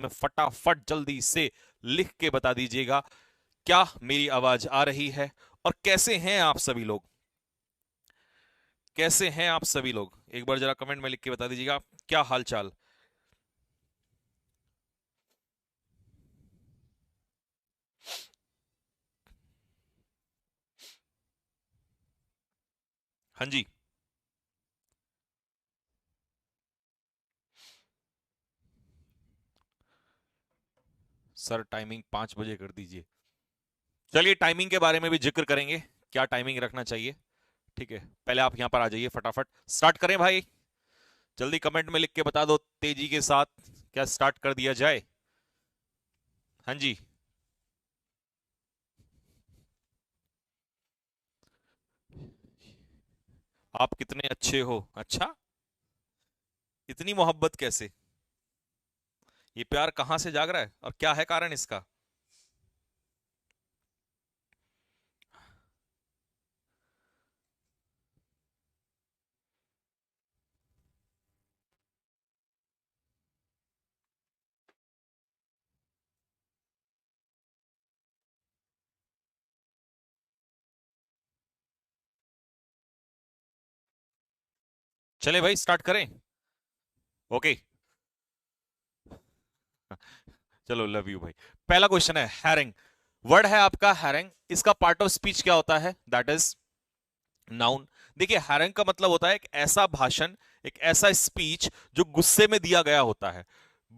में फटाफट जल्दी से लिख के बता दीजिएगा क्या मेरी आवाज आ रही है, और कैसे हैं आप सभी लोग। कैसे हैं आप सभी लोग, एक बार जरा कमेंट में लिख के बता दीजिएगा क्या हाल चाल। हाँ जी, सर टाइमिंग 5 बजे कर दीजिए। चलिए टाइमिंग के बारे में भी जिक्र करेंगे, क्या टाइमिंग रखना चाहिए। ठीक है, पहले आप यहां पर आ जाइए, फटाफट स्टार्ट करें भाई। जल्दी कमेंट में लिख के बता दो तेजी के साथ, क्या स्टार्ट कर दिया जाए। हाँ जी, आप कितने अच्छे हो। अच्छा, इतनी मोहब्बत कैसे, ये प्यार कहां से जाग रहा है और क्या है कारण इसका। चले भाई स्टार्ट करें। ओके, चलो लव यू भाई। पहला क्वेश्चन है हैरिंग। वर्ड है आपका हैरिंग, इसका पार्ट ऑफ स्पीच क्या होता है, दैट इज नाउन। देखिए हैरिंग का मतलब होता है एक ऐसा भाषण, एक ऐसा स्पीच जो गुस्से में दिया गया होता है।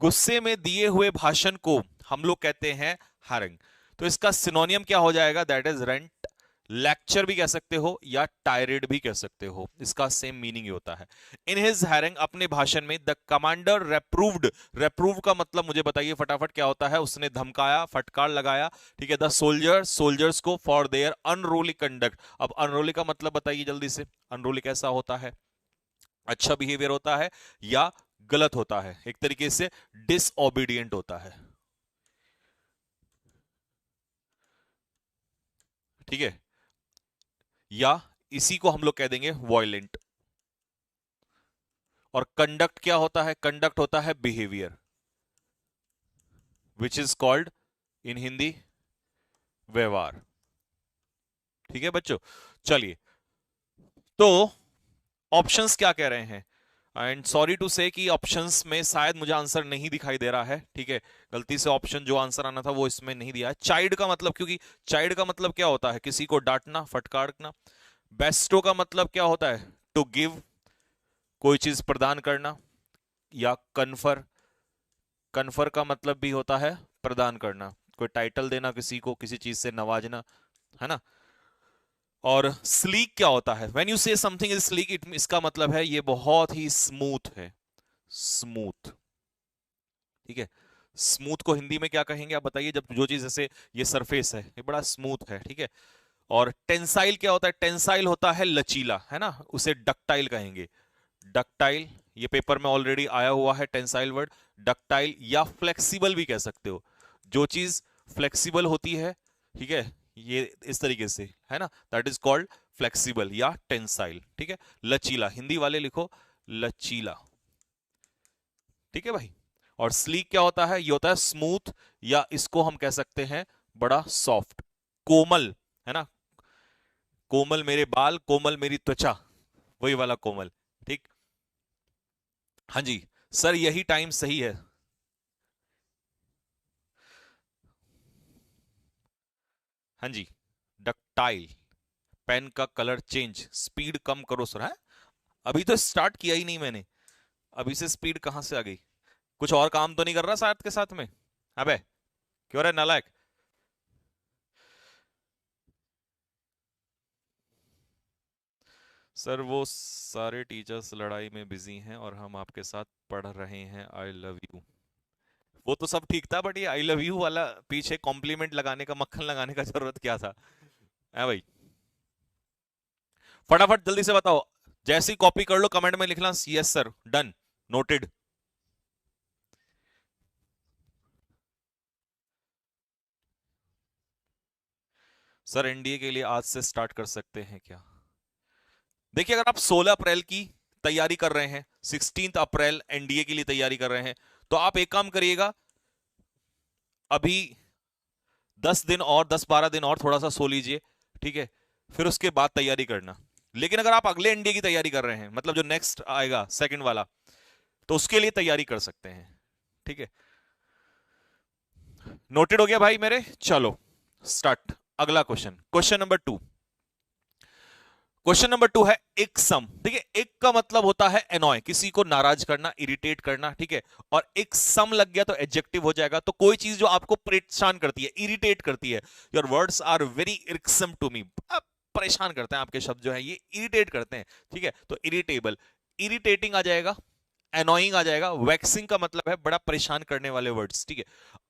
गुस्से में दिए हुए भाषण को हम लोग कहते हैं हैरिंग। तो इसका सिनोनियम क्या हो जाएगा, दैट इज रेंट। लेक्चर भी कह सकते हो या टायरेड भी कह सकते हो, इसका सेम मीनिंग ही होता है। इन हिज हैरिंग, अपने भाषण में, द कमांडर रेप्रूव्ड। रेप्रूव का मतलब मुझे बताइए फटाफट क्या होता है, उसने धमकाया, फटकार लगाया। ठीक है, द सोल्जर, सोल्जर्स को, फॉर देयर अनरोली कंडक्ट। अब अनरोली का मतलब बताइए जल्दी से, अनरोली कैसा होता है, अच्छा बिहेवियर होता है या गलत होता है, एक तरीके से डिसओबीडियंट होता है। ठीक है, या इसी को हम लोग कह देंगे वॉयलेंट। और कंडक्ट क्या होता है, कंडक्ट होता है behaviour, which is called in Hindi व्यवहार। ठीक है बच्चों, चलिए तो ऑप्शंस क्या कह रहे हैं। एंड सॉरी टू से कि ऑप्शंस में शायद मुझे आंसर नहीं दिखाई दे रहा है। ठीक है, गलती से ऑप्शन जो आंसर आना था वो इसमें नहीं दिया है। चाइल्ड का मतलब, क्योंकि चाइल्ड का मतलब क्या होता है, किसी को डांटना, फटकारना। बेस्टो का मतलब क्या होता है, टू गिव, कोई चीज प्रदान करना। या कन्फर, कन्फर का मतलब भी होता है प्रदान करना, कोई टाइटल देना किसी को, किसी चीज से नवाजना, है ना। और स्लीक क्या होता है, व्हेन यू से समथिंग इज स्लीक, इसका मतलब है ये बहुत ही स्मूथ है, स्मूथ। ठीक है, स्मूथ को हिंदी में क्या कहेंगे आप बताइए, जब जो चीज जैसे ये सरफेस है ये बड़ा स्मूथ है। ठीक है, और टेंसाइल क्या होता है, टेंसाइल होता है लचीला, है ना, उसे डक्टाइल कहेंगे। डक्टाइल, ये पेपर में ऑलरेडी आया हुआ है टेंसाइल वर्ड। डक्टाइल या फ्लेक्सिबल भी कह सकते हो, जो चीज फ्लेक्सिबल होती है। ठीक है, ये इस तरीके से है ना, दैट इज कॉल्ड फ्लेक्सिबल या टेंसाइल। ठीक है, लचीला, हिंदी वाले लिखो लचीला। ठीक है भाई, और स्लीक क्या होता है, ये होता है स्मूथ, या इसको हम कह सकते हैं बड़ा सॉफ्ट, कोमल, है ना। कोमल मेरे बाल, कोमल मेरी त्वचा, वही वाला कोमल। ठीक, हाँ जी सर, यही टाइम सही है। हाँ जी, डक्टाइल, पेन का कलर चेंज, स्पीड कम करो सर, है। अभी तो स्टार्ट किया ही नहीं मैंने, अभी से स्पीड कहां से आ गई। कुछ और काम तो नहीं कर रहा साथ के साथ में, अबे क्यों रे नालायक। सर वो सारे टीचर्स लड़ाई में बिजी हैं और हम आपके साथ पढ़ रहे हैं, आई लव यू। वो तो सब ठीक था, बट ये आई लव यू वाला पीछे कॉम्प्लीमेंट लगाने का, मक्खन लगाने का जरूरत क्या था, है भाई। फटाफट जल्दी से बताओ, जैसी कॉपी कर लो कमेंट में लिखना yes sir, done, noted. Sir NDA के लिए आज से स्टार्ट कर सकते हैं क्या। देखिए अगर आप 16 अप्रैल की तैयारी कर रहे हैं, 16 अप्रैल एनडीए के लिए तैयारी कर रहे हैं, तो आप एक काम करिएगा, अभी 10 दिन और 10-12 दिन और थोड़ा सा सो लीजिए, ठीक है, फिर उसके बाद तैयारी करना। लेकिन अगर आप अगले एनडीए की तैयारी कर रहे हैं, मतलब जो नेक्स्ट आएगा सेकंड वाला, तो उसके लिए तैयारी कर सकते हैं, ठीक है। नोटेड हो गया भाई मेरे? चलो स्टार्ट। अगला क्वेश्चन, क्वेश्चन नंबर 2 है एक सम, ठीक है। एक का मतलब होता है एनॉय, किसी को नाराज करना, इरिटेट करना, ठीक है। और एक सम लग गया तो एडजेक्टिव हो जाएगा। तो कोई चीज जो आपको परेशान करती है, इरिटेट करती है, your words are very irksome to me, परेशान करते हैं आपके शब्द जो है, ये इरिटेट करते हैं, ठीक है। तो इरिटेबल, इरिटेटिंग आ जाएगा, एनोइंग आ जाएगा, वैक्सिंग का मतलब है बड़ा परेशान करने वाले वर्ड्स, ठीक है।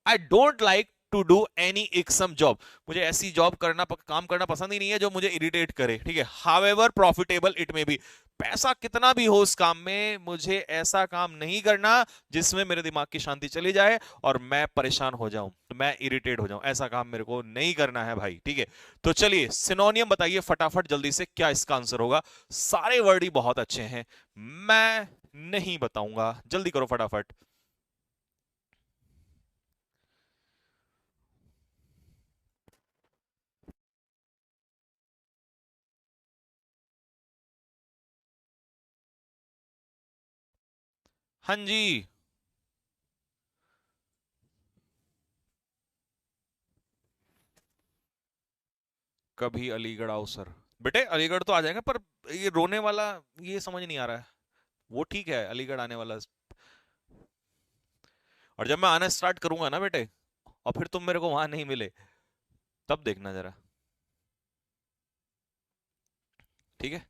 I don't like to do any irksome job, मुझे ऐसी जॉब करना, काम करना पसंद ही नहीं है जो मुझे इरिटेट करे, ठीक है। However profitable it may be, पैसा कितना भी हो उस काम में, मुझे ऐसा काम नहीं करना जिसमें मेरे दिमाग की शांति चली जाए और मैं परेशान हो जाऊं, तो मैं इरिटेट हो जाऊं, ऐसा काम मेरे को नहीं करना है भाई, ठीक है। तो चलिए सिनोनियम बताइए फटाफट जल्दी से, क्या इसका आंसर होगा? सारे वर्ड ही बहुत अच्छे हैं, मैं नहीं बताऊंगा, जल्दी करो फटाफट। हाँ जी। कभी अलीगढ़ आओ सर। बेटे अलीगढ़ तो आ जाएगा, पर ये रोने वाला, ये समझ नहीं आ रहा है। वो ठीक है, अलीगढ़ आने वाला। और जब मैं आना स्टार्ट करूंगा ना बेटे, और फिर तुम मेरे को वहां नहीं मिले, तब देखना जरा, ठीक है।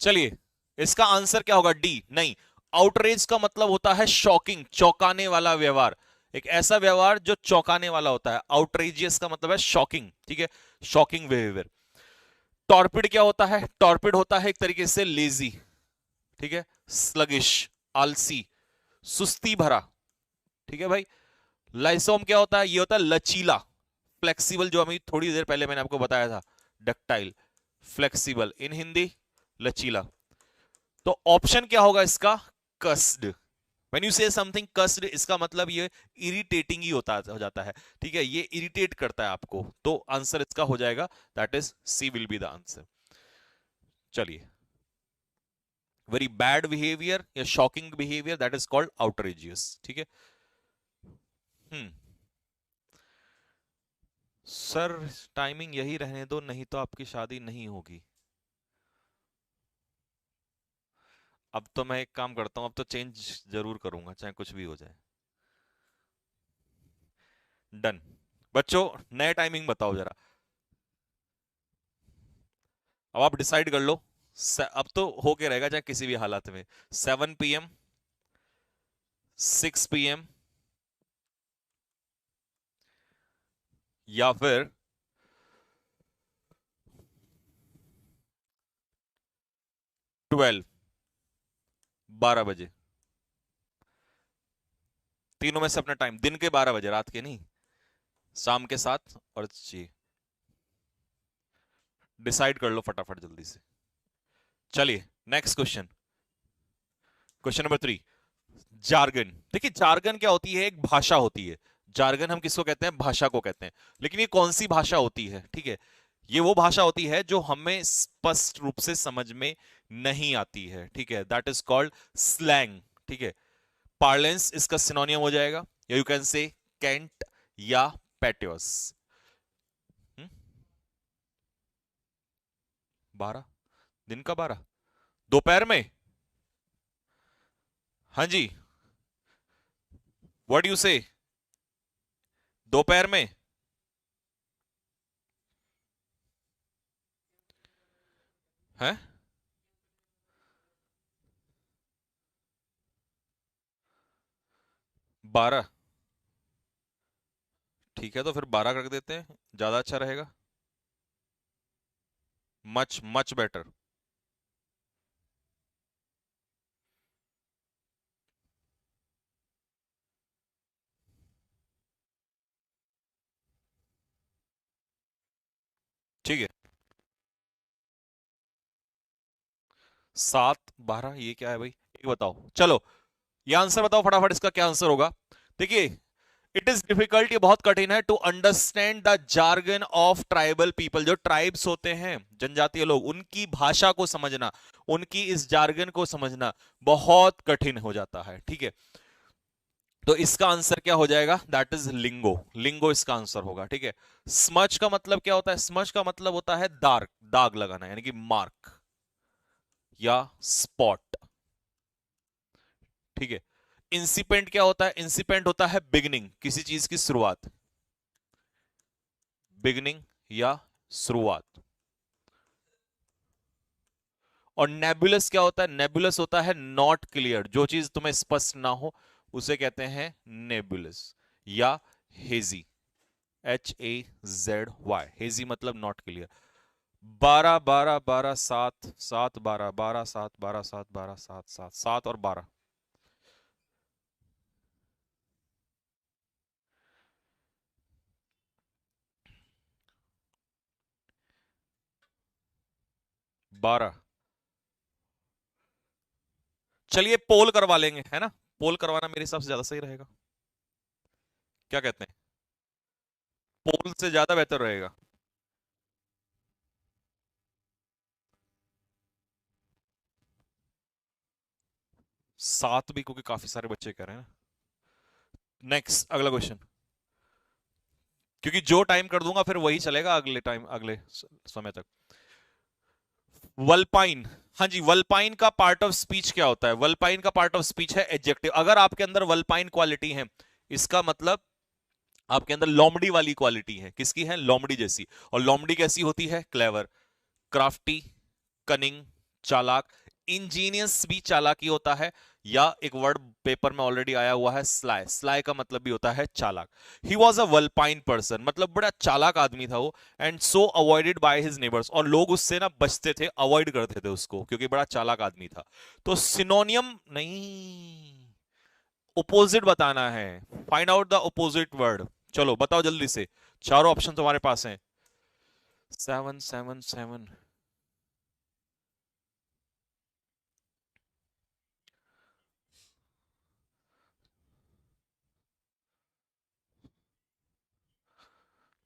चलिए, इसका आंसर क्या होगा? डी नहीं। आउटरेज का मतलब होता है शॉकिंग, चौंकाने वाला व्यवहार, एक ऐसा व्यवहार जो चौंकाने वाला होता है। आउटरेजियस का मतलब है शॉकिंग, ठीक है, शॉकिंग बिहेवियर। टॉर्पिड क्या होता है? टॉर्पिड होता है एक तरीके से लेजी, ठीक है, स्लगिश, आलसी, सुस्ती भरा, ठीक है भाई। लाइसोम क्या होता है? ये होता है लचीला, फ्लेक्सिबल, जो अभी थोड़ी देर पहले मैंने आपको बताया था, डक्टाइल, फ्लेक्सिबल, इन हिंदी लचीला। तो ऑप्शन क्या होगा इसका? कस्ड। व्हेन यू से समथिंग कस्ड, इसका मतलब ये इरिटेटिंग ही होता हो जाता है, ठीक है, ये इरिटेट करता है आपको, तो आंसर इसका हो जाएगा, that is C will be the answer. चलिए, वेरी बैड बिहेवियर या shocking behaviour, that is called outrageous, ठीक है। हम्म। सर टाइमिंग यही रहने दो, नहीं तो आपकी शादी नहीं होगी। अब तो मैं एक काम करता हूं, अब तो चेंज जरूर करूंगा, चाहे कुछ भी हो जाए। डन। बच्चों, नए टाइमिंग बताओ जरा, अब आप डिसाइड कर लो। अब तो होके रहेगा चाहे किसी भी हालत में, 7 PM, 6 PM, या फिर 12, 12 बजे। तीनों में से अपना टाइम, दिन के 12 बजे, रात के नहीं, शाम के 7 और जी, डिसाइड कर लो फटाफट जल्दी से। चलिए next question, question number 3। Jargon, देखिए जार्गन क्या होती है? एक भाषा होती है। जार्गन हम किसको कहते हैं? भाषा को कहते हैं। लेकिन ये कौन सी भाषा होती है? ठीक है, ये वो भाषा होती है जो हमें स्पष्ट रूप से समझ में नहीं आती है, ठीक है, दैट इज कॉल्ड स्लैंग, ठीक है। पार्लेंस इसका सिनोनियम हो जाएगा, या यू कैन से कैंट या पैटियस। 12, दिन का 12, दोपहर में? हाँ जी, व्हाट यू से, दोपहर में? है 12, ठीक है, तो फिर 12 कर देते हैं, ज्यादा अच्छा रहेगा। Much much better. ठीक है, 7, 12, ये क्या है भाई? ये बताओ, चलो ये आंसर बताओ फटाफट, इसका क्या आंसर होगा? देखिए, इट इज डिफिकल्ट, ये बहुत कठिन है, to understand the jargon of tribal people. जो ट्राइब्स होते हैं, जनजातीय लोग, उनकी भाषा को समझना, उनकी इस जार्गन को समझना बहुत कठिन हो जाता है। ठीक है, तो इसका आंसर क्या हो जाएगा? दैट इज लिंगो। लिंगो इसका आंसर होगा। ठीक है, स्मच का मतलब क्या होता है? स्मच का मतलब होता है दाग, दाग लगाना, यानी कि मार्क या स्पॉट। ठीक है, इंसिपेंट क्या होता है? इंसिपेंट होता है बिगिनिंग, किसी चीज की शुरुआत, बिगिनिंग या शुरुआत। और नेबुलस क्या होता है? नेबुलस होता है नॉट क्लियर, जो चीज तुम्हें स्पष्ट ना हो उसे कहते हैं नेबुलस या हेजी। HAZY, हेजी मतलब नॉट क्लियर। 12 12 12 7 7 12 12 7 12 7 12 7 7 7 और 12, 12। चलिए पोल करवा लेंगे, है ना? पोल करवाना मेरे हिसाब से ज्यादा सही रहेगा। क्या कहते हैं? पोल से ज्यादा बेहतर रहेगा। 7 भी, क्योंकि काफी सारे बच्चे कह रहे हैं ना। नेक्स्ट, अगला क्वेश्चन, क्योंकि जो टाइम कर दूंगा फिर वही चलेगा अगले टाइम, अगले समय तक। वल्पाइन, हाँ जी, वल्पाइन का पार्ट ऑफ स्पीच क्या होता है? वल्पाइन का पार्ट ऑफ स्पीच है एडजेक्टिव। अगर आपके अंदर वल्पाइन क्वालिटी है, इसका मतलब आपके अंदर लोमड़ी वाली क्वालिटी है। किसकी है? लोमड़ी जैसी। और लोमड़ी कैसी होती है? क्लेवर, क्राफ्टी, कनिंग, चालाक। इंजीनियस भी चालाकी होता है, या एक वर्ड पेपर में ऑलरेडी आया हुआ है स्लाय। स्लाय का मतलब भी होता है चालाक। ही वॉज अ वल्पाइन पर्सन, मतलब बड़ा चालाक आदमी था वो। And so avoided by his neighbours, और लोग उससे ना बचते थे, अवॉइड करते थे उसको, क्योंकि बड़ा चालाक आदमी था। तो सिनोनियम नहीं, ओपोजिट बताना है। Find out the opposite word. चलो बताओ जल्दी से, चारों ऑप्शन तुम्हारे पास हैं। 7 7 7।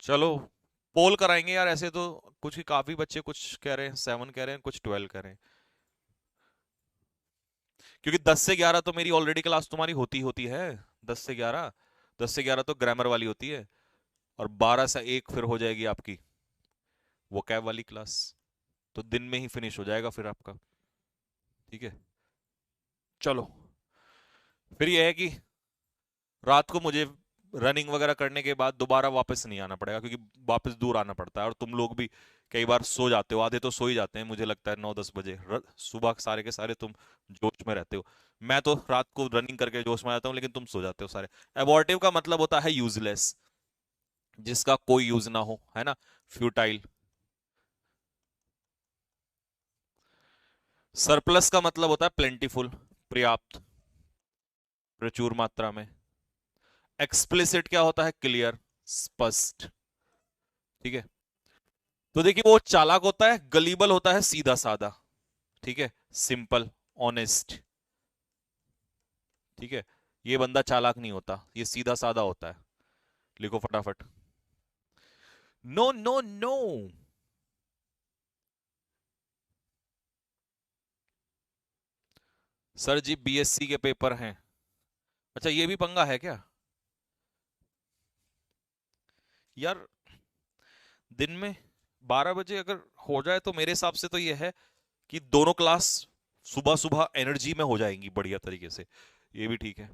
चलो पोल कराएंगे यार, ऐसे तो कुछ ही, काफी बच्चे कुछ कह रहे हैं 7 कह रहे हैं, कुछ 12 कह रहे हैं। क्योंकि 10 से 11 तो मेरी ऑलरेडी क्लास तुम्हारी होती होती है। 10 से 11, 10 से 11 तो ग्रामर वाली होती है। और 12 से 1 फिर हो जाएगी आपकी वो कैब वाली क्लास। तो दिन में ही फिनिश हो जाएगा फिर आपका। ठीक है, चलो फिर ये है कि रात को मुझे रनिंग वगैरह करने के बाद दोबारा वापस नहीं आना पड़ेगा, क्योंकि वापस दूर आना पड़ता है। और तुम लोग भी कई बार सो जाते हो, आधे तो सो ही जाते हैं मुझे लगता है 9 10 बजे। सुबह सारे के सारे तुम जोश में रहते हो। मैं तो रात को रनिंग करके जोश में आता हूँ, लेकिन तुम सो जाते हो सारे। एबॉर्टिव का मतलब होता है यूजलेस, जिसका कोई यूज ना हो, है ना? फ्यूटाइल। सरप्लस का मतलब होता है प्लेंटीफुल, पर्याप्त, प्रचुर मात्रा में। एक्सप्लिसिट क्या होता है? क्लियर, स्पष्ट। ठीक है, तो देखिए वो चालाक होता है, गलीबल होता है सीधा साधा। ठीक है, सिंपल, ऑनेस्ट। ठीक है, ये बंदा चालाक नहीं होता, ये सीधा साधा होता है। लिखो फटाफट। No no no. Sir ji BSc के पेपर हैं। अच्छा, ये भी पंगा है क्या यार? दिन में 12 बजे अगर हो जाए तो मेरे हिसाब से तो ये है कि दोनों क्लास सुबह सुबह एनर्जी में हो जाएंगी बढ़िया तरीके से। ये भी ठीक है।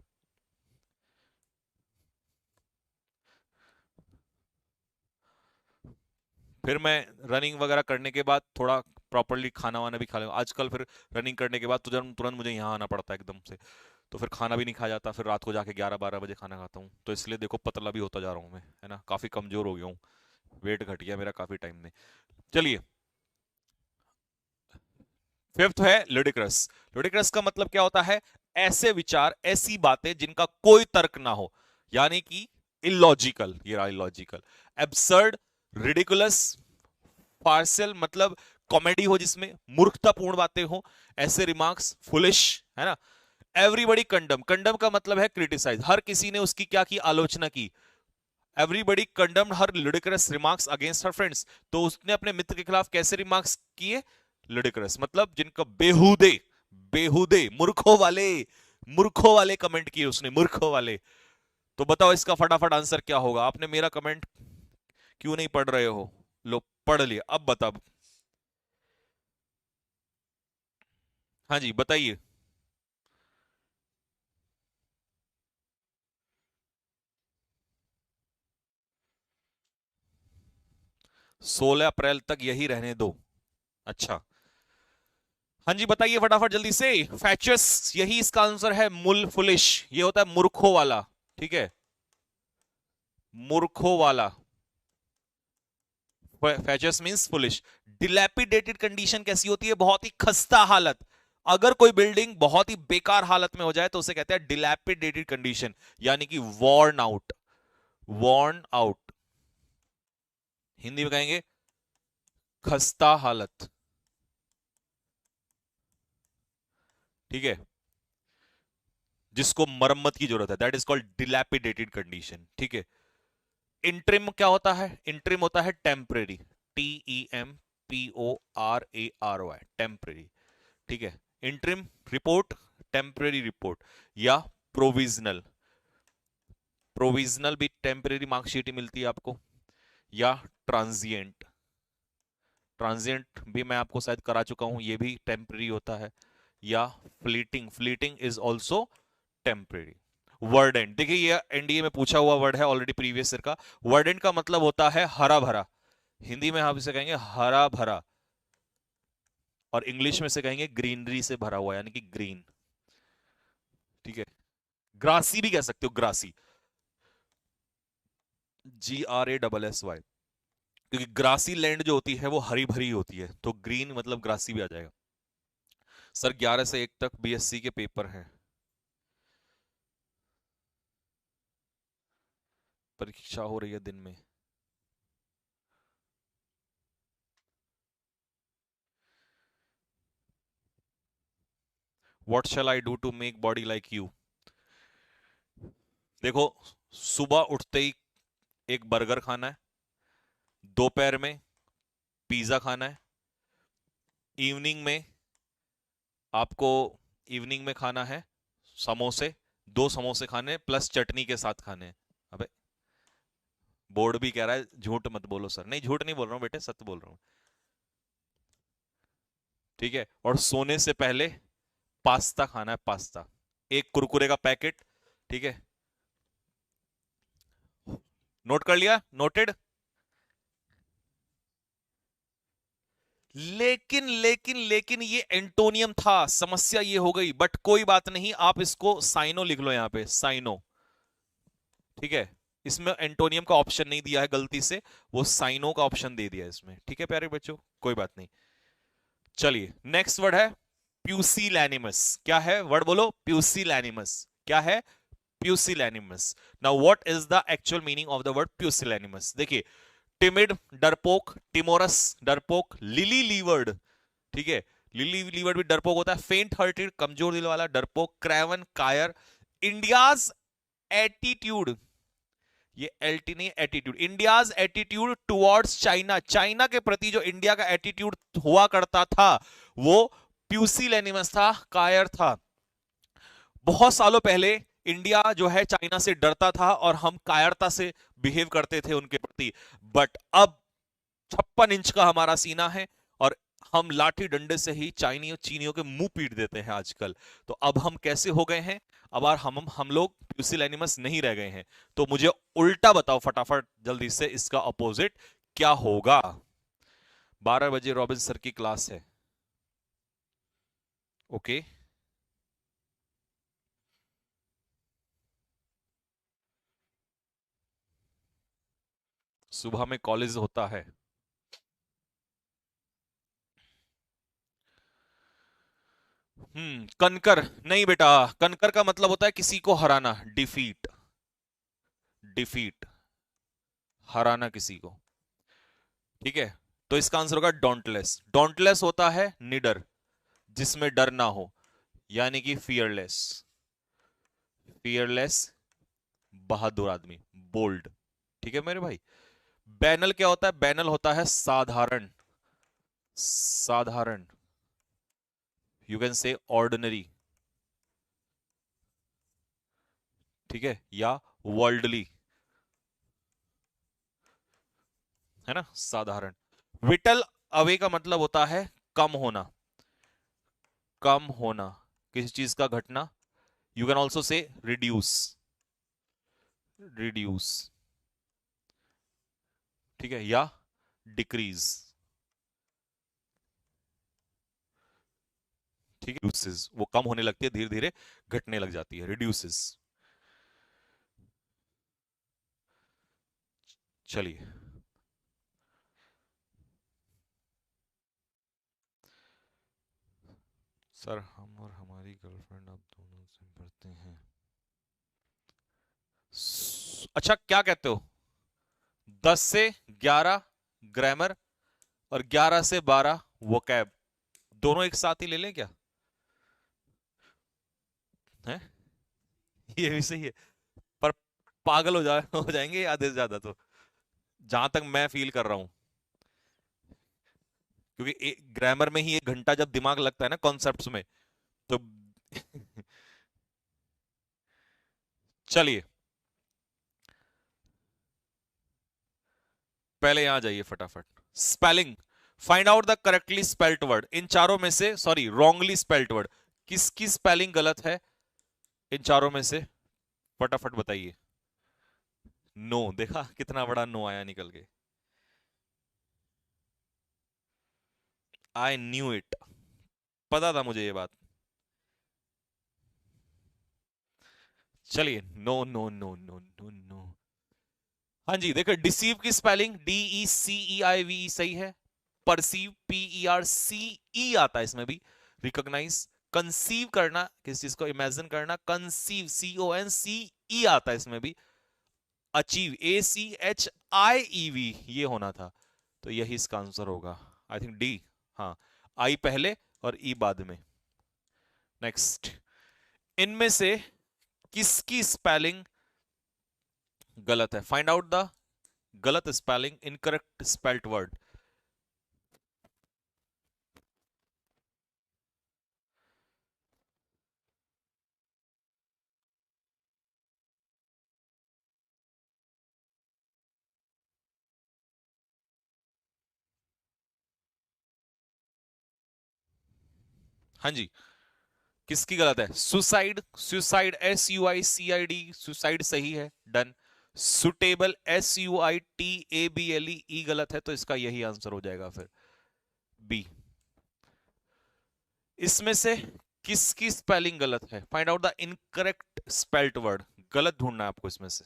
फिर मैं रनिंग वगैरह करने के बाद थोड़ा प्रॉपरली खाना वाना भी खा लूंगा आजकल। फिर रनिंग करने के बाद तो तुरंत तुरंत मुझे यहाँ आना पड़ता है एकदम से। तो फिर खाना भी नहीं खा जाता, फिर रात को जाके 11 12 बजे खाना खाता हूँ। तो इसलिए देखो पतला भी होता जा रहा हूँ मैं, है ना? काफी कमजोर हो गया हूँ, वेट घट गया मेरा काफी टाइम में। चलिए, फिफ्थ है लुडिक्रस। लुडिक्रस का मतलब क्या होता है? ऐसे विचार, ऐसी बातें जिनका कोई तर्क ना हो, यानी कि इलॉजिकल। ये रहा इलॉजिकल। एब्सर्ड, रिडिकुलस, पार्सल मतलब कॉमेडी हो जिसमें, मूर्खतापूर्ण बातें हो, ऐसे रिमार्क्स फुलिश, है ना? एवरीबडी कंडम, कंडम का मतलब है क्रिटिसाइज, हर किसी ने उसकी क्या की, आलोचना की। Everybody condemned her ludicrous remarks against her friends, तो उसने अपने मित्र के खिलाफ कैसे रिमार्क्स किए, लुडिक्रस, मतलब जिनका बेहुदे, बेहुदे मूर्खों वाले कमेंट किए उसने, मूर्खों वाले। तो बताओ इसका फटाफट आंसर क्या होगा? आपने मेरा कमेंट क्यों नहीं पढ़ रहे हो? लो पढ़ लिया, अब बताओ। हाँ जी बताइए। 16 अप्रैल तक यही रहने दो। अच्छा, हाँ जी बताइए फटाफट जल्दी से। फैचस, यही इसका आंसर है, मुल फुलिश, ये होता है मूर्खों वाला। ठीक है, मूर्खों वाला। फैचस मींस फुलिश। डिलैपिडेटेड कंडीशन कैसी होती है? बहुत ही खस्ता हालत। अगर कोई बिल्डिंग बहुत ही बेकार हालत में हो जाए तो उसे कहते हैं डिलैपिडेटेड कंडीशन, यानी कि worn out. Worn out, Hindi में कहेंगे खस्ता हालत। ठीक है, जिसको मरम्मत की जरूरत है, that is called dilapidated condition. ठीक है। इंट्रिम क्या होता है? इंट्रिम होता है टेम्परेरी, TEMPORARY, टेम्परेरी। ठीक है, इंट्रिम रिपोर्ट, टेम्परेरी रिपोर्ट, या प्रोविजनल। प्रोविजनल भी टेम्परेरी मार्कशीट ही मिलती है आपको, या ट्रांजिएंट। ट्रांजिएंट भी मैं आपको शायद करा चुका हूं, ये भी टेम्परेरी होता है। या fleeting, fleeting is also temporary. Verdant, देखिए ये एनडीए में पूछा हुआ वर्ड है ऑलरेडी प्रीवियस ईयर का। वर्डेंट का मतलब होता है हरा भरा, हिंदी में हम इसे कहेंगे हरा भरा, और इंग्लिश में से कहेंगे ग्रीनरी से भरा हुआ, यानी कि ग्रीन। ठीक है, ग्रासी भी कह सकते हो, ग्रासी, GRASSY, क्योंकि ग्रासी लैंड जो होती है वो हरी भरी होती है, तो ग्रीन मतलब ग्रासी भी आ जाएगा। सर 11 से 1 तक बीएससी के पेपर हैं, परीक्षा हो रही है दिन में। What shall I do to make body like you? देखो, सुबह उठते ही एक बर्गर खाना है, दोपहर में पिज्जा खाना है, इवनिंग में आपको, इवनिंग में खाना है समोसे, 2 समोसे खाने प्लस चटनी के साथ खाने हैं। अबे बोर्ड भी कह रहा है झूठ मत बोलो सर। नहीं झूठ नहीं बोल रहा हूँ बेटे, सत्य बोल रहा हूँ। ठीक है, और सोने से पहले पास्ता खाना है, पास्ता, एक कुरकुरे का पैकेट। ठीक है, नोट कर लिया? नोटेड। लेकिन ये एंटोनियम था, समस्या ये हो गई, बट कोई बात नहीं, आप इसको साइनो लिख लो यहां पे, साइनो। ठीक है, इसमें एंटोनियम का ऑप्शन नहीं दिया है गलती से, वो साइनो का ऑप्शन दे दिया है इसमें। ठीक है प्यारे बच्चों, कोई बात नहीं। चलिए नेक्स्ट वर्ड है प्यूसिलैनिमस। क्या है वर्ड बोलो? प्यूसिलैनिमस। क्या है? Pusillanimous. Now what is the actual meaning of the word pusillanimous? देखिए, टिमिड डरपोक, टिमोरस डरपोक, लिली लीवर्ड। ठीक है, लिली लीवर्ड भी डरपोक होता है। फेंट हार्टेड, कमजोर दिल वाला डरपोक। क्रैवन, कायर। इंडियाज एटीट्यूड, ये एल्टी नहीं, attitude. India's attitude towards China, China के प्रति जो इंडिया का एटीट्यूड हुआ करता था वो प्यूसिलैनिमस था, कायर था। बहुत सालों पहले इंडिया जो है चाइना से डरता था और हम कायरता से बिहेव करते थे उनके प्रति, बट अब 56 इंच का हमारा सीना है और हम लाठी डंडे से ही चाइनियों चीनियों के मुंह पीट देते हैं आजकल। तो अब हम कैसे हो गए हैं? अब यार हम लोग प्यूसिलैनिमस नहीं रह गए हैं। तो मुझे उल्टा बताओ फटाफट जल्दी से, इसका अपोजिट क्या होगा? 12 बजे रॉबिन सर की क्लास है। ओके, सुबह में कॉलेज होता है। कनकर नहीं बेटा, कनकर का मतलब होता है किसी को हराना, डिफीट। डिफीट, हराना किसी को। ठीक है, तो इसका आंसर होगा डोंटलेस। डोंटलेस होता है निडर, जिसमें डर ना हो, यानी कि फियरलेस। फियरलेस, बहादुर आदमी, बोल्ड। ठीक है मेरे भाई। बैनल क्या होता है? बैनल होता है साधारण। साधारण, यू कैन से ऑर्डिनरी, ठीक है, या वर्ल्डली, है ना, साधारण। विटल अवे का मतलब होता है कम होना। कम होना, किसी चीज का घटना। You can also say reduce. Reduce, ठीक है, या डिक्रीज, ठीक है। रिड्यूसेस, वो कम होने लगती है, धीरे धीरे घटने लग जाती है, रिड्यूसेस। चलिए, सर हम और हमारी गर्लफ्रेंड अब दोनों से पढ़ते हैं। अच्छा, क्या कहते हो? 10 से 11 ग्रामर और 11 से 12 वोकैब, दोनों एक साथ ही ले लें क्या? है, ये भी सही है। पर पागल हो जाएंगे आधे से ज्यादा तो, जहां तक मैं फील कर रहा हूं। क्योंकि ग्रामर में ही 1 घंटा जब दिमाग लगता है ना कॉन्सेप्ट्स में, तो चलिए, पहले यहां जाइए फटाफट। Spelling, find out the correctly spelt word. इन चारों में से, सॉरी, रॉन्गली स्पेल्ट वर्ड, किसकी स्पेलिंग गलत है इन चारों में से? फटाफट बताइए। नो, देखा कितना बड़ा नो आया निकल के। आई न्यू इट, पता था मुझे ये बात। चलिए, no no no no no no. हाँ जी, देखो, डिसीव की स्पेलिंग DECEIVE सही है। परसीव, PERCE आता है इसमें भी। रिकॉग्नाइज, कंसीव करना, किसी चीज को इमेजिन करना, कंसीव, CONCE आता है इसमें भी। अचीव, ACHIEV, ये होना था। तो यही इसका आंसर होगा, आई थिंक डी। हाँ, आई पहले और ई बाद में। नेक्स्ट, इनमें से किसकी स्पेलिंग गलत है? फाइंड आउट द गलत स्पेलिंग, इनकरेक्ट स्पेल्ट वर्ड। हाँ जी, किसकी गलत है? सुसाइड, सुसाइड, SUICID, सुसाइड सही है, डन। सुटेबल, SUITABLE गलत है, तो इसका यही आंसर हो जाएगा फिर, बी। इसमें से किसकी स्पेलिंग गलत है? Find out the incorrect spelt word. गलत ढूंढना है आपको इसमें से।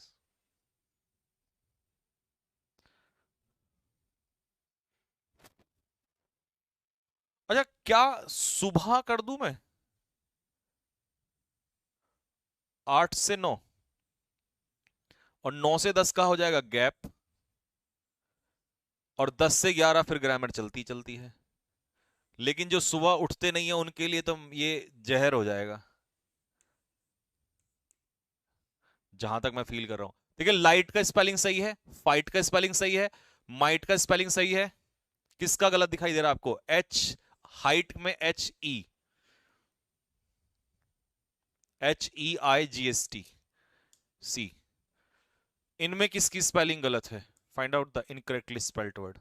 अच्छा, क्या सुबह कर दूं मैं? 8 से 9, और 9 से 10 का हो जाएगा गैप, और 10 से 11 फिर ग्रामर चलती चलती है। लेकिन जो सुबह उठते नहीं है उनके लिए तो ये जहर हो जाएगा, जहां तक मैं फील कर रहा हूं। देखिए, लाइट का स्पेलिंग सही है, फाइट का स्पेलिंग सही है, माइट का स्पेलिंग सही है। किसका गलत दिखाई दे रहा है आपको? एच, हाइट में HEIGST, इनमें किसकी स्पेलिंग गलत है? Find out the incorrectly spelled word.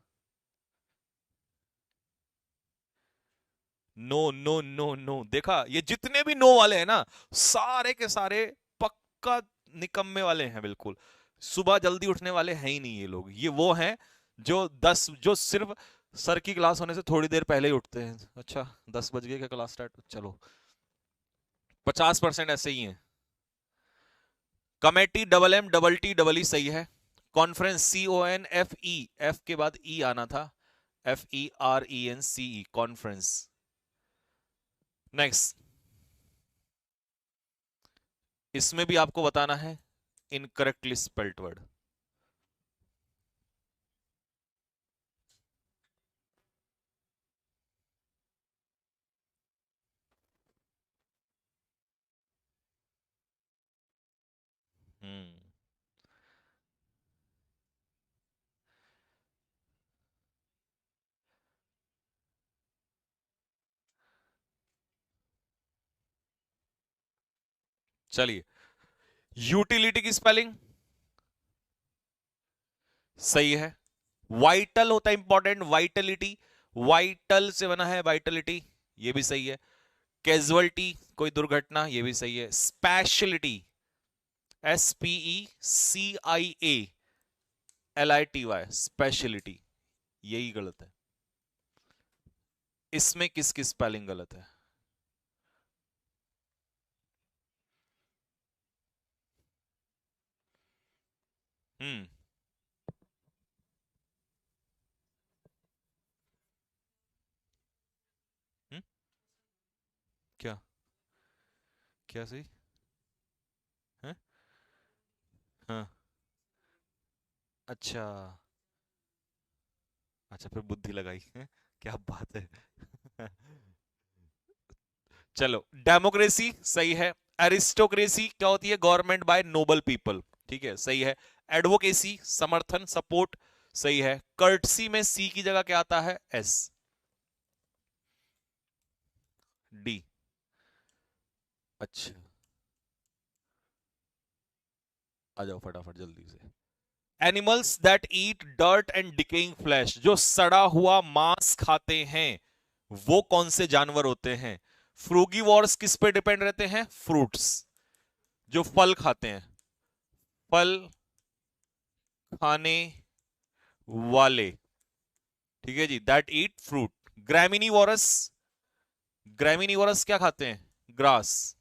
No no no no, देखा, ये जितने भी नो वाले हैं ना, सारे के सारे पक्का निकम्मे वाले हैं बिल्कुल। सुबह जल्दी उठने वाले हैं ही नहीं ये लोग। ये वो हैं जो सिर्फ सर की क्लास होने से थोड़ी देर पहले ही उठते हैं। अच्छा, 10 बज गए क्या क्लास स्टार्ट? चलो, 50% ऐसे ही हैं। कमेटी, DMMTTE सही है। कॉन्फ्रेंस, CONFE, एफ के बाद ई आना था, FERENCE, कॉन्फ्रेंस। नेक्स्ट, इसमें भी आपको बताना है इनकरेक्टली स्पेल्ट वर्ड। हम्म। चलिए, यूटिलिटी की स्पेलिंग सही है। वाइटल होता है इंपॉर्टेंट, वाइटलिटी, वाइटल से बना है वाइटलिटी, ये भी सही है। कैजुअलिटी कोई दुर्घटना, ये भी सही है। स्पेशलिटी, SPECIALITY, स्पेशलिटी, यही गलत है। इसमें किसकी स्पेलिंग गलत है? हम्म। हम्म? क्या? क्या सही है? हाँ। अच्छा। अच्छा, फिर बुद्धि लगाई है, क्या बात है। चलो, डेमोक्रेसी सही है। एरिस्टोक्रेसी क्या होती है? गवर्नमेंट बाय नोबल पीपल, ठीक है, सही है। एडवोकेसी समर्थन, सपोर्ट, सही है। कर्टसी में सी की जगह क्या आता है? एस। डी। अच्छा, आ जाओ फटाफट जल्दी से। Animals that eat dirt and decaying flash, जो सड़ा हुआ मांस खाते हैं, वो कौन से जानवर होते हैं? फ्रूगीवॉर्स किस पे डिपेंड रहते हैं? फ्रूट्स, जो फल खाते हैं, फल खाने वाले, ठीक है जी, दैट ईट फ्रूट। ग्रैमिनीवोरस, ग्रैमिनीवोरस क्या खाते हैं? ग्रास,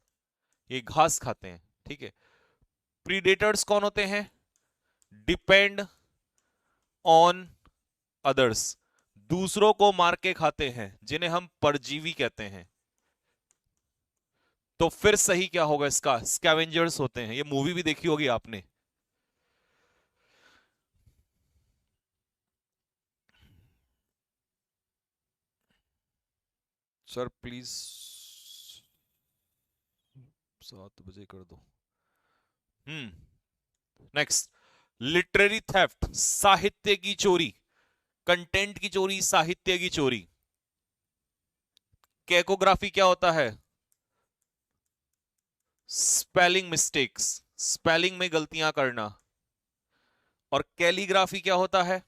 ये घास खाते हैं, ठीक है। प्रीडेटर्स कौन होते हैं? डिपेंड ऑन अदर्स, दूसरों को मार के खाते हैं, जिन्हें हम परजीवी कहते हैं। तो फिर सही क्या होगा इसका? स्कैवेंजर्स होते हैं, ये मूवी भी देखी होगी आपने। सर प्लीज 7 बजे कर दो। नेक्स्ट, लिटरेरी थेफ्ट, साहित्य की चोरी, कंटेंट की चोरी, साहित्य की चोरी। कैकोग्राफी क्या होता है? स्पेलिंग मिस्टेक्स, स्पेलिंग में गलतियां करना। और कैलीग्राफी क्या होता है?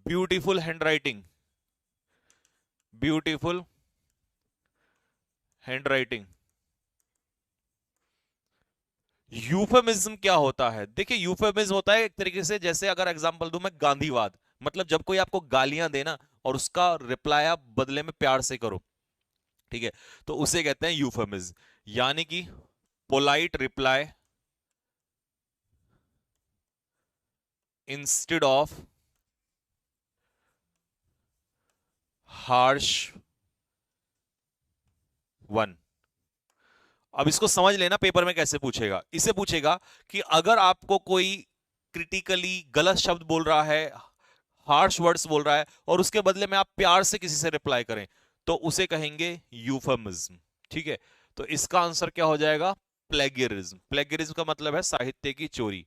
Beautiful handwriting, beautiful handwriting. Euphemism क्या होता है? देखिए, यूफेमिज्म होता है एक तरीके से, जैसे अगर एग्जांपल दूं मैं, गांधीवाद, मतलब जब कोई आपको गालियां देना और उसका रिप्लाई आप बदले में प्यार से करो, ठीक है, तो उसे कहते हैं यूफेमिज्म। यानी कि polite reply instead of harsh one. अब इसको समझ लेना, पेपर में कैसे पूछेगा। इसे पूछेगा कि अगर आपको कोई क्रिटिकली गलत शब्द बोल रहा है, हार्श वर्ड्स बोल रहा है, और उसके बदले में आप प्यार से किसी से रिप्लाई करें, तो उसे कहेंगे यूफेमिज्म, ठीक है। तो इसका आंसर क्या हो जाएगा? प्लेगियरिज्म। प्लेगियरिज्म का मतलब है साहित्य की चोरी।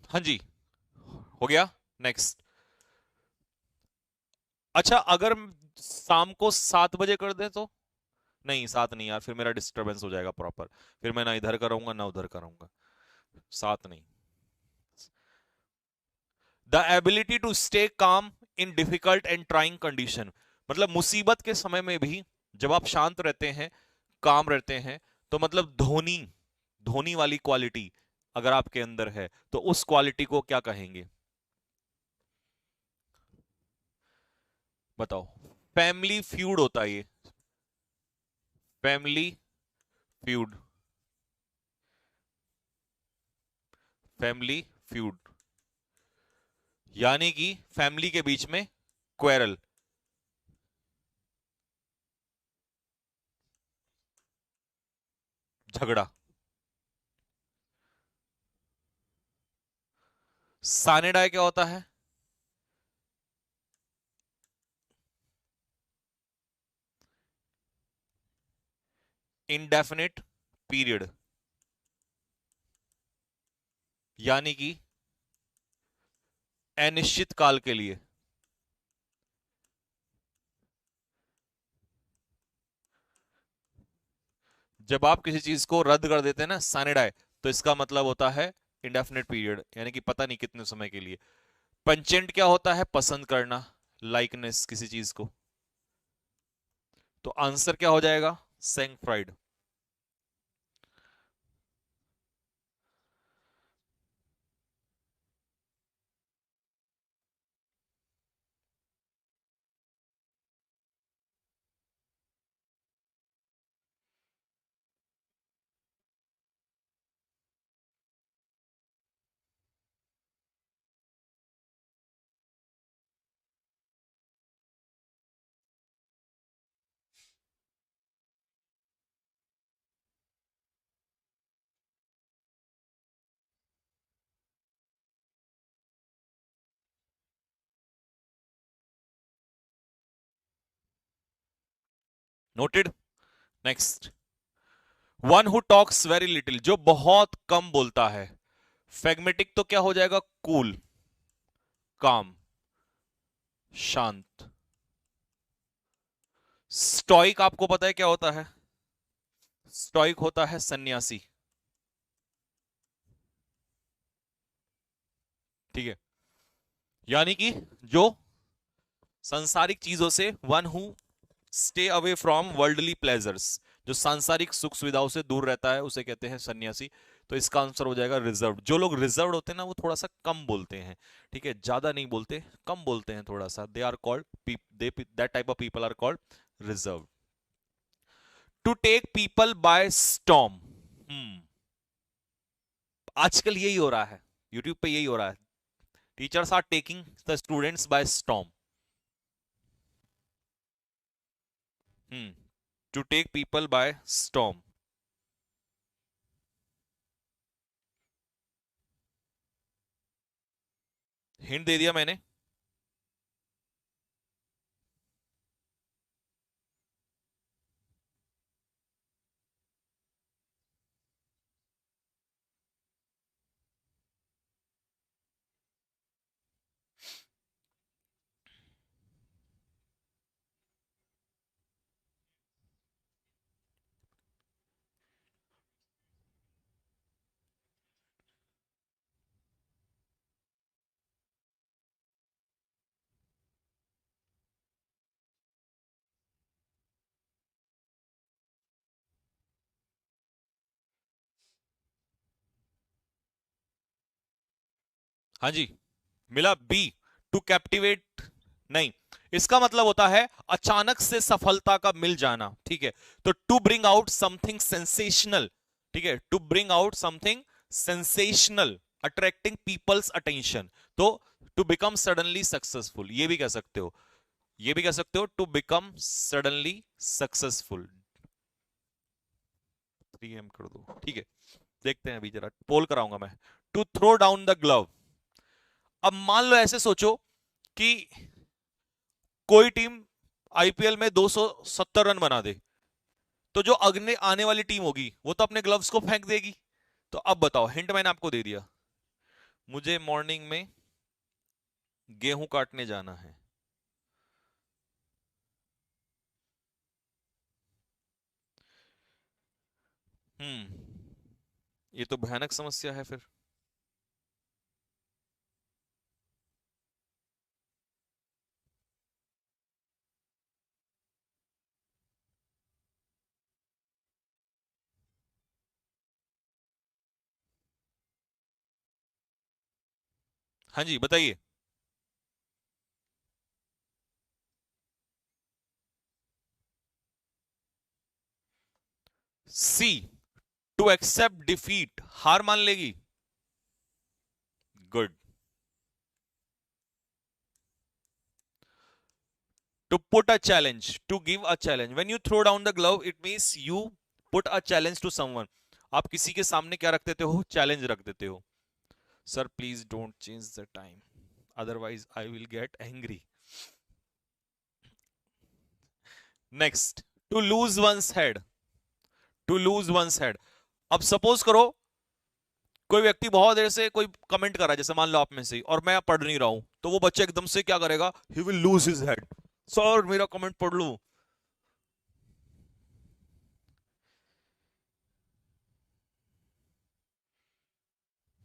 हाँ जी, हो गया। नेक्स्ट। अच्छा, अगर शाम को 7 बजे कर दे तो? नहीं, 7 नहीं यार, फिर मेरा डिस्टरबेंस हो जाएगा प्रॉपर, फिर मैं ना इधर करूंगा ना उधर करूंगा। 7 नहीं। The ability to stay calm in difficult and trying condition, मतलब मुसीबत के समय में भी जब आप शांत रहते हैं, काम रहते हैं, तो मतलब धोनी, धोनी वाली क्वालिटी अगर आपके अंदर है, तो उस क्वालिटी को क्या कहेंगे? बताओ। फैमिली फ्यूड होता है ये, फैमिली फ्यूड, फैमिली फ्यूड। यानी कि फैमिली के बीच में क्वेरल, झगड़ा। सानेडाय क्या होता है? इंडेफिनिट पीरियड, यानी कि अनिश्चित काल के लिए। जब आप किसी चीज को रद्द कर देते हैं ना, सानेडाय, तो इसका मतलब होता है इंडेफिनिट पीरियड, यानी कि पता नहीं कितने समय के लिए। पंचेंट क्या होता है? पसंद करना, लाइकनेस किसी चीज को। तो आंसर क्या हो जाएगा? Sangfroid. Noted. Next, one who talks very little, जो बहुत कम बोलता है। फैग्मेटिक तो क्या हो जाएगा? कूल, काम, शांत। स्टोइक आपको पता है क्या होता है? स्टोइक होता है सन्यासी। ठीक है, यानी कि जो सांसारिक चीजों से, one who stay away from worldly pleasures, जो सांसारिक सुख सुविधाओं से दूर रहता है, उसे कहते हैं सन्यासी। तो इसका आंसर हो जाएगा रिजर्व। जो लोग रिजर्व होते हैं ना, वो थोड़ा सा कम बोलते हैं। ठीक है, ज्यादा नहीं बोलते, कम बोलते हैं थोड़ा सा। They are called, that type of people are called reserve. To take people by storm. आजकल यही हो रहा है, यूट्यूब पे यही हो रहा है। Teachers are taking the students by storm. To take people by storm. Hint दे दिया मैंने। हाँ जी, मिला बी, टू कैप्टिवेट। नहीं, इसका मतलब होता है अचानक से सफलता का मिल जाना। ठीक है, तो to bring out something sensational. ठीक है, to bring out something sensational, attracting people's attention. तो टू बिकम सडनली सक्सेसफुल, ये भी कह सकते हो, ये भी कह सकते हो, to become suddenly successful. 3M कर दो, ठीक है। देखते हैं अभी, जरा पोल कराऊंगा मैं। To throw down the glove. अब मान लो ऐसे सोचो कि कोई टीम आईपीएल में 270 रन बना दे, तो जो अगले आने वाली टीम होगी वो तो अपने ग्लव्स को फेंक देगी। तो अब बताओ, हिंट मैंने आपको दे दिया, मुझे मॉर्निंग में गेहूं काटने जाना है। ये तो भयानक समस्या है फिर। हाँ जी, बताइए। सी, टू एक्सेप्ट डिफीट, हार मान लेगी। Good. To put a challenge, to give a challenge. When you throw down the glove, it means you put a challenge to someone. आप किसी के सामने क्या रख देते हो? चैलेंज रख देते हो. Sir, please don't change the time, otherwise I will get angry. Next, to lose one's head. To lose one's head. अब सपोज करो कोई व्यक्ति बहुत देर से कोई कमेंट कर रहा है, जैसे मान लो आप में से, और मैं पढ़ नहीं रहा हूं, तो वो बच्चा एकदम से क्या करेगा? He will lose his head. Sir मेरा कमेंट पढ़ लू.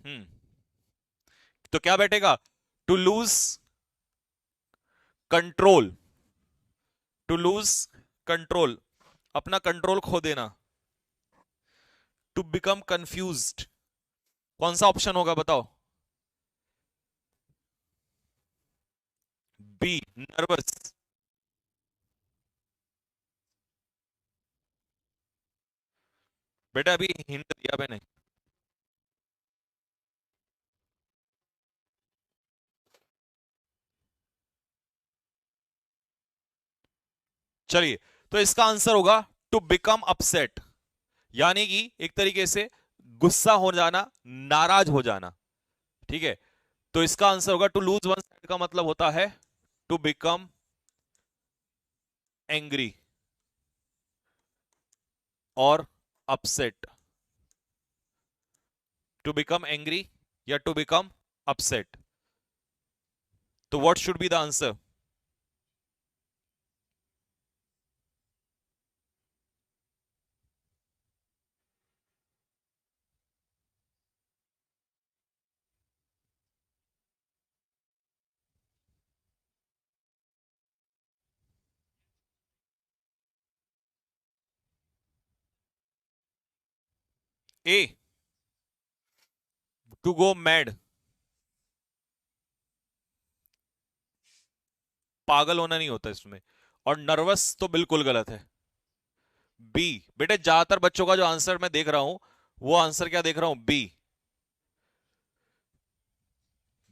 हम्म. तो क्या बैठेगा? To lose control. To lose control, अपना कंट्रोल खो देना. To become confused. कौन सा ऑप्शन होगा बताओ? B, nervous. बेटा अभी हिंट दिया मैंने. चलिए, तो इसका आंसर होगा टू बिकम अपसेट, यानी कि एक तरीके से गुस्सा हो जाना, नाराज हो जाना. ठीक है, तो इसका आंसर होगा टू लूज वन साइड, का मतलब होता है टू बिकम एंग्री और अपसेट. टू बिकम एंग्री या टू बिकम अपसेट. तो what should be the answer? A, to go mad. पागल होना नहीं होता इसमें. और नर्वस तो बिल्कुल गलत है. बी. बेटे ज्यादातर बच्चों का जो आंसर मैं देख रहा हूं, वो आंसर क्या देख रहा हूं? B.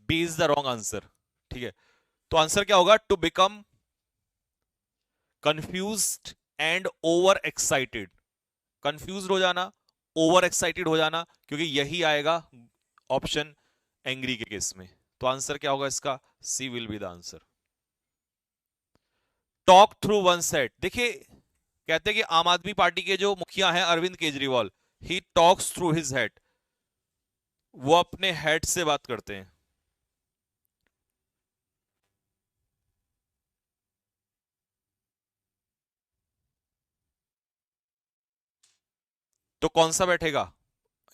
B is the wrong answer. ठीक है, तो आंसर क्या होगा? To become confused and over excited. Confuse हो जाना, ओवर एक्साइटेड हो जाना, क्योंकि यही आएगा ऑप्शन एंग्री के केस में. तो आंसर क्या होगा इसका? C will be the answer. Talk through one set. देखिए, कहते हैं कि आम आदमी पार्टी के जो मुखिया हैं Arvind Kejriwal, he talks through his head. वो अपने हेड से बात करते हैं. तो कौन सा बैठेगा?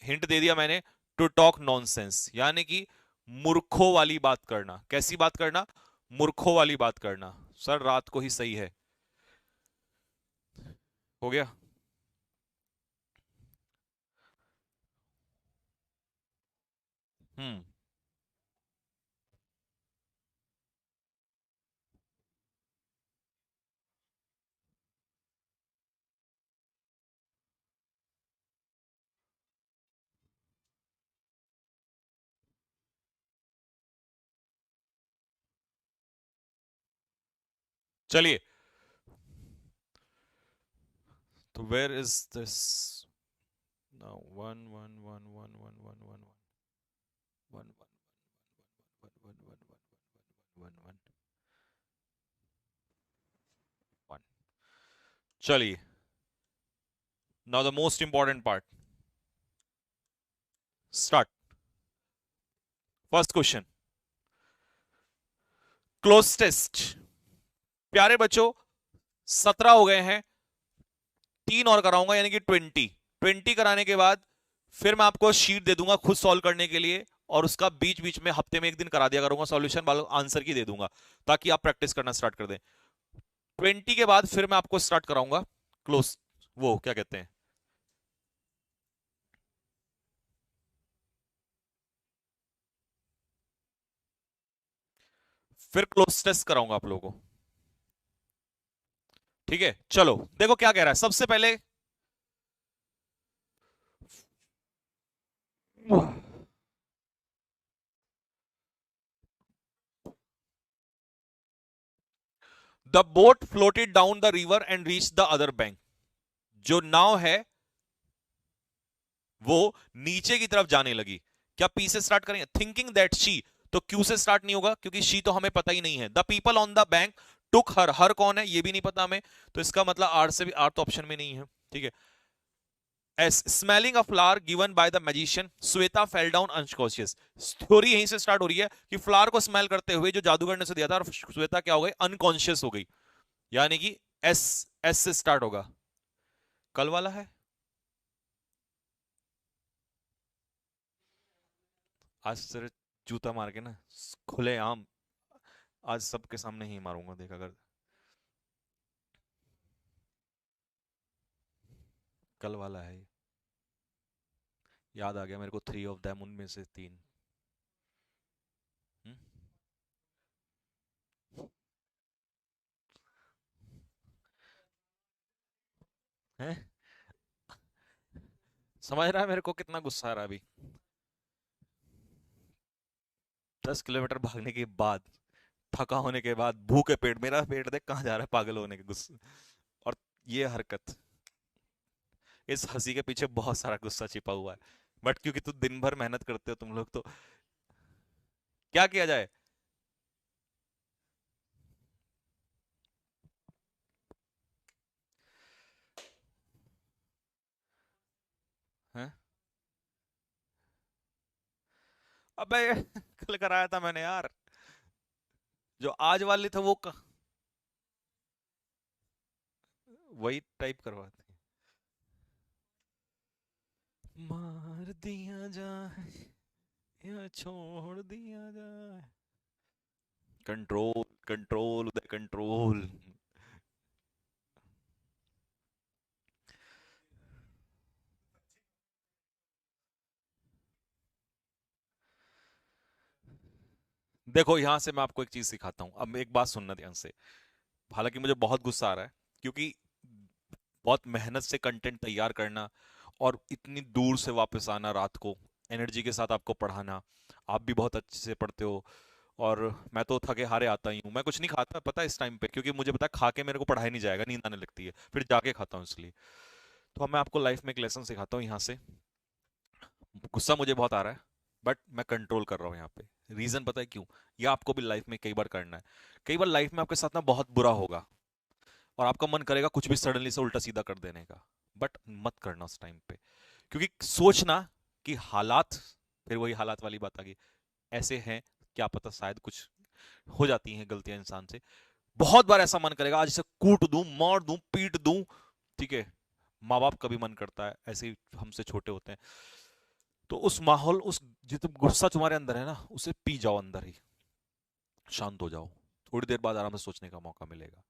हिंट दे दिया मैंने. टू टॉक नॉनसेंस, यानी कि मूर्खों वाली बात करना. कैसी बात करना? मूर्खों वाली बात करना. सर रात को ही सही है. हो गया. हम्म. चलिए, तो where is this now? One one one one one one one one one one one one one one one. चलिए, now the most important part. Start. First question, cloze test. प्यारे बच्चों, 17 हो गए हैं, 3 और कराऊंगा, यानी कि 20. 20 कराने के बाद फिर मैं आपको शीट दे दूंगा खुद सॉल्व करने के लिए, और उसका बीच बीच में हफ्ते में एक दिन करा दिया करूंगा, सॉल्यूशन वाला आंसर की दे दूंगा, ताकि आप प्रैक्टिस करना स्टार्ट कर दें. 20 के बाद फिर मैं आपको स्टार्ट कराऊंगा क्लोज, वो क्या कहते हैं, फिर क्लोज टेस्ट कराऊंगा आप लोगों को. ठीक है, चलो देखो क्या कह रहा है सबसे पहले. The boat floated down the river and reach the other bank. जो नाव है वो नीचे की तरफ जाने लगी। क्या पी से स्टार्ट करेंगे? थिंकिंग दैट शी, तो क्यू से स्टार्ट नहीं होगा क्योंकि शी तो हमें पता ही नहीं है। The people on the bank took her, her कौन है ये भी नहीं पता हमें, तो इसका मतलब आर से भी, आर तो ऑप्शन में नहीं है, ठीक है। S smelling a flower given by the magician, Shweta fell down unconscious. Theory यहीं से स्टार्ट हो रही है कि फ्लावर को स्मेल करते हुए जो जादूगर ने उसे दिया था, और श्वेता क्या हो गई? अनकॉन्शियस हो गई। यानी कि एस, एस से स्टार्ट होगा। कल वाला है। आज तेरे जूता मार के ना, खुले आम, आज सबके सामने ही मारूंगा, देखा कर। कल वाला है ये। याद आ गया मेरे को, थ्री ऑफ दैम, उनमें से तीन। हम्म? हैं? समझ रहा है मेरे को कितना गुस्सा आ रहा है अभी? 10 किलोमीटर भागने के बाद, थका होने के बाद, भूखे पेट, मेरा पेट देख कहाँ जा रहा है पागल होने के गुस्से। और ये हरकत, इस हंसी के पीछे बहुत सारा गुस्सा छिपा हुआ है। बट क्योंकि तुम दिन भर मेहनत करते हो तुम लोग, तो क्या किया जाए? हैं? अबे कल कराया था मैंने यार, जो आज वाली था वो वही टाइप करवाते। मार दिया जाए या छोड़ दिया जाए। कंट्रोल, कंट्रोल उदय, कंट्रोल। देखो यहां से मैं आपको एक चीज सिखाता हूं, अब एक बात सुनना ध्यान से। हालांकि मुझे बहुत गुस्सा आ रहा है, क्योंकि बहुत मेहनत से कंटेंट तैयार करना और इतनी दूर से वापस आना रात को, एनर्जी के साथ आपको पढ़ाना। आप भी बहुत अच्छे से पढ़ते हो, और मैं तो थके हारे आता ही हूँ। मैं कुछ नहीं खाता पता इस टाइम पे, क्योंकि मुझे पता है खा के मेरे को पढ़ाई नहीं जाएगा, नींद आने लगती है, फिर जाके खाता हूँ इसलिए। तो अब मैं आपको लाइफ में एक लेसन सिखाता हूँ यहाँ से। गुस्सा मुझे बहुत आ रहा है, बट मैं कंट्रोल कर रहा हूँ यहाँ पे। रीजन पता है क्यों? ये आपको भी लाइफ में कई बार करना है। कई बार लाइफ में आपके साथ ना बहुत बुरा होगा, और आपका मन करेगा कुछ भी सडनली से उल्टा सीधा कर देने का, बट मत करना उस टाइम पे। क्योंकि सोचना कि हालात, फिर वही हालात वाली बात आ गई, ऐसे हैं, क्या पता शायद कुछ हो जाती हैं गलतियां इंसान से। बहुत बार ऐसा मन करेगा आज इसे कूट दूं, मार दूं, पीट दूं, ठीक है। माँ बाप का भी मन करता है, ऐसे ही हमसे छोटे होते हैं। तो उस माहौल, उस जितना गुस्सा तुम्हारे अंदर है ना, उसे पी जाओ अंदर ही, शांत हो जाओ। थोड़ी देर बाद आराम से सोचने का मौका मिलेगा।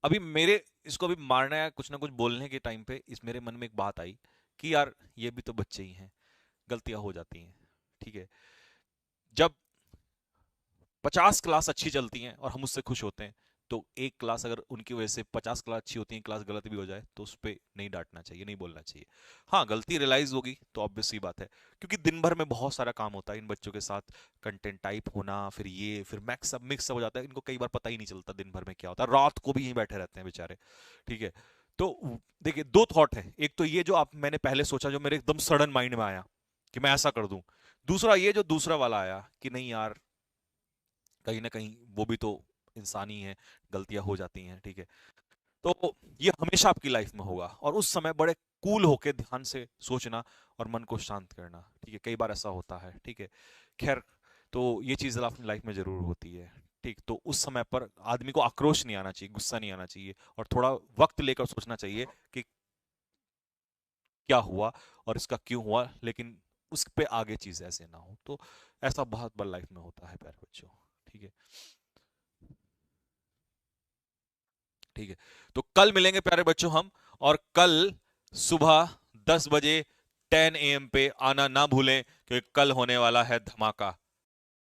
अभी मेरे, इसको अभी मारना या कुछ ना कुछ बोलने के टाइम पे इस मेरे मन में एक बात आई कि यार ये भी तो बच्चे ही हैं, गलतियां हो जाती हैं, ठीक है। जब 50 क्लास अच्छी चलती हैं और हम उससे खुश होते हैं, तो एक क्लास अगर उनकी वजह से 50 क्लास अच्छी होती है, क्लास गलत भी हो जाए, तो उस पर नहीं डांटना चाहिए, नहीं बोलना चाहिए। हाँ गलती रियलाइज होगी तो ऑब्वियस सी बात है, क्योंकि दिन भर में बहुत सारा काम होता है इन बच्चों के साथ। कंटेंट टाइप होना, फिर ये, फिर मिक्सअप हो जाता है, इनको कई बार पता ही नहीं चलता दिन भर में क्या होता है, रात को भी यहीं बैठे रहते हैं बेचारे, ठीक है। तो देखिए दो थॉट है, एक तो ये जो आप, मैंने पहले सोचा, जो मेरे एकदम सडन माइंड में आया कि मैं ऐसा कर दूं। दूसरा ये जो दूसरा वाला आया कि नहीं यार, कहीं ना कहीं वो भी तो इंसान ही है, गलतियां हो जाती हैं, ठीक है। तो ये हमेशा आपकी लाइफ में होगा, और उस समय बड़े कूल होके ध्यान से सोचना और मन को शांत करना, ठीक है। कई बार ऐसा होता है, ठीक है। खैर, तो ये चीज अपनी लाइफ में जरूर होती है, ठीक। तो उस समय पर आदमी को आक्रोश नहीं आना चाहिए, गुस्सा नहीं आना चाहिए, और थोड़ा वक्त लेकर सोचना चाहिए कि क्या हुआ और इसका क्यों हुआ, लेकिन उस पे आगे चीज ऐसे ना हो। तो ऐसा बहुत बार लाइफ में होता है प्यारे बच्चों, ठीक है। ठीक है, तो कल मिलेंगे प्यारे बच्चों हम, और कल सुबह 10 बजे 10 AM पे आना ना भूलें, क्योंकि कल होने वाला है धमाका।